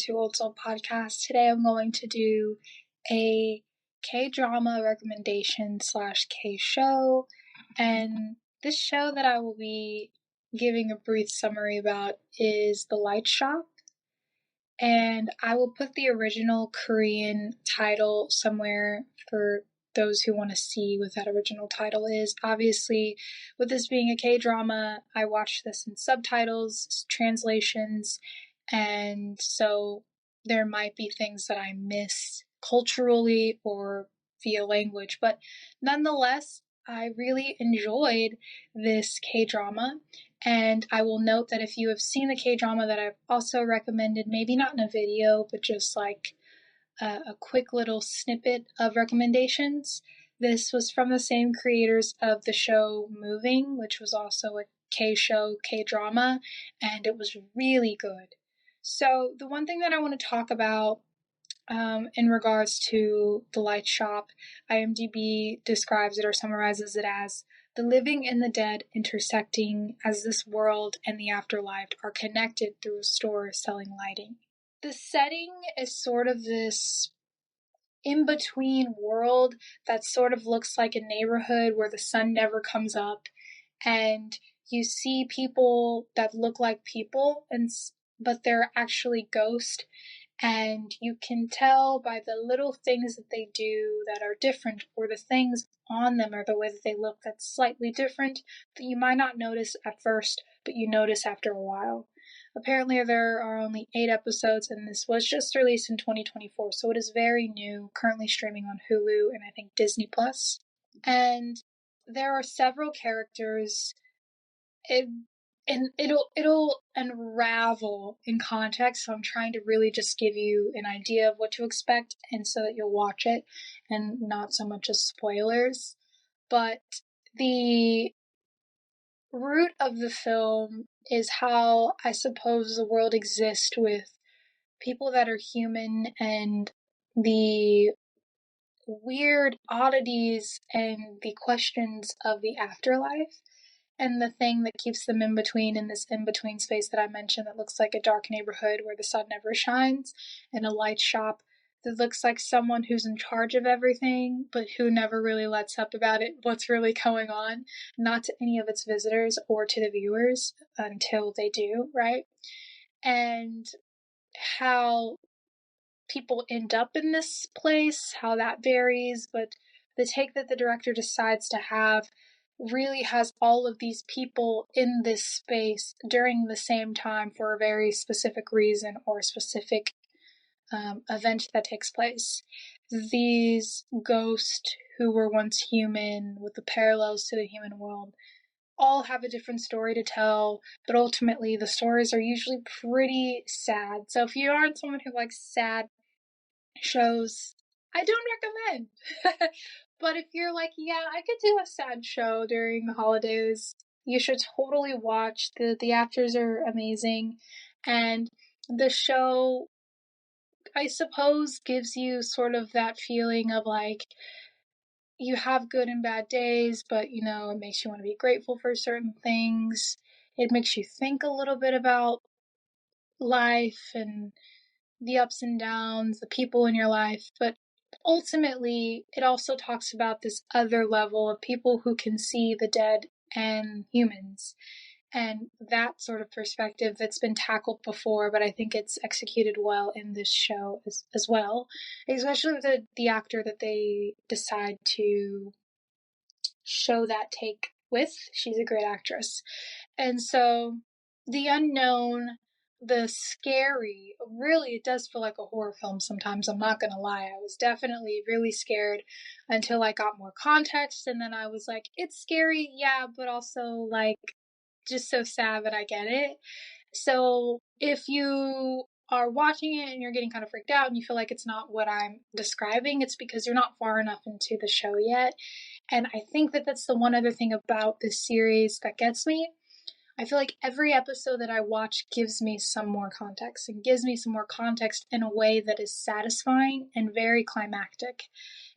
to Old Soul Podcast. Today I'm going to do a K-drama recommendation / K-show, and this show that I will be giving a brief summary about is The Light Shop, and I will put the original Korean title somewhere for those who want to see what that original title is. Obviously, with this being a K-drama, I watched this in subtitles, translations, and so there might be things that I miss culturally or via language, but nonetheless, I really enjoyed this K-drama. And I will note that if you have seen the K-drama that I've also recommended, maybe not in a video, but just like a quick little snippet of recommendations, this was from the same creators of the show Moving, which was also a K-show, K-drama, and it was really good. So the one thing that I want to talk about in regards to The Light Shop, IMDb describes it or summarizes it as the living and the dead intersecting as this world and the afterlife are connected through a store selling lighting. The setting is sort of this in-between world that sort of looks like a neighborhood where the sun never comes up, and you see people that look like people, but they're actually ghosts. And you can tell by the little things that they do that are different, or the things on them or the way that they look that's slightly different, that you might not notice at first, but you notice after a while. Apparently there are only 8 episodes, and this was just released in 2024, so it is very new, currently streaming on Hulu and I think Disney+. And there are several characters. And it'll unravel in context, so I'm trying to really just give you an idea of what to expect, and so that you'll watch it and not so much as spoilers. But the root of the film is how I suppose the world exists, with people that are human and the weird oddities and the questions of the afterlife. And the thing that keeps them in between, in this in-between space that I mentioned that looks like a dark neighborhood where the sun never shines, and a light shop that looks like someone who's in charge of everything, but who never really lets up about it, what's really going on, not to any of its visitors or to the viewers until they do, right? And how people end up in this place, how that varies, but the take that the director decides to have really has all of these people in this space during the same time for a very specific reason or a specific event that takes place. These ghosts who were once human, with the parallels to the human world, all have a different story to tell, but ultimately the stories are usually pretty sad. So if you aren't someone who likes sad shows, I don't recommend. But if you're like, yeah, I could do a sad show during the holidays, you should totally watch. The actors are amazing, and the show, I suppose, gives you sort of that feeling of like, you have good and bad days, but it makes you want to be grateful for certain things. It makes you think a little bit about life and the ups and downs, the people in your life, but ultimately it also talks about this other level of people who can see the dead and humans, and that sort of perspective that's been tackled before, but I think it's executed well in this show as well, especially with the actor that they decide to show that take with. She's a great actress. And so the unknown, the scary, really, it does feel like a horror film sometimes, I'm not gonna lie. I was definitely really scared until I got more context, and then I was like, it's scary, yeah, but also like just so sad that I get it. So if you are watching it and you're getting kind of freaked out and you feel like it's not what I'm describing, it's because you're not far enough into the show yet. And I think that that's the one other thing about this series that gets me. I feel like every episode that I watch gives me some more context, and gives me some more context in a way that is satisfying and very climactic.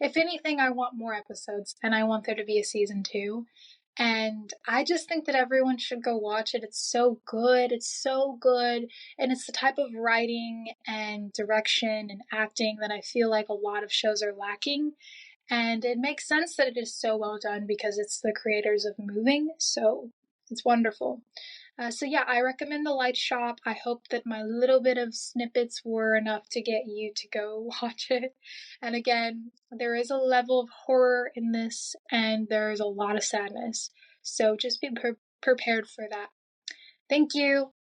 If anything, I want more episodes, and I want there to be a season 2. And I just think that everyone should go watch it. It's so good. It's so good. And it's the type of writing and direction and acting that I feel like a lot of shows are lacking. And it makes sense that it is so well done because it's the creators of Moving. So it's wonderful. So yeah, I recommend The Light Shop. I hope that my little bit of snippets were enough to get you to go watch it. And again, there is a level of horror in this, and there is a lot of sadness. So just be prepared for that. Thank you.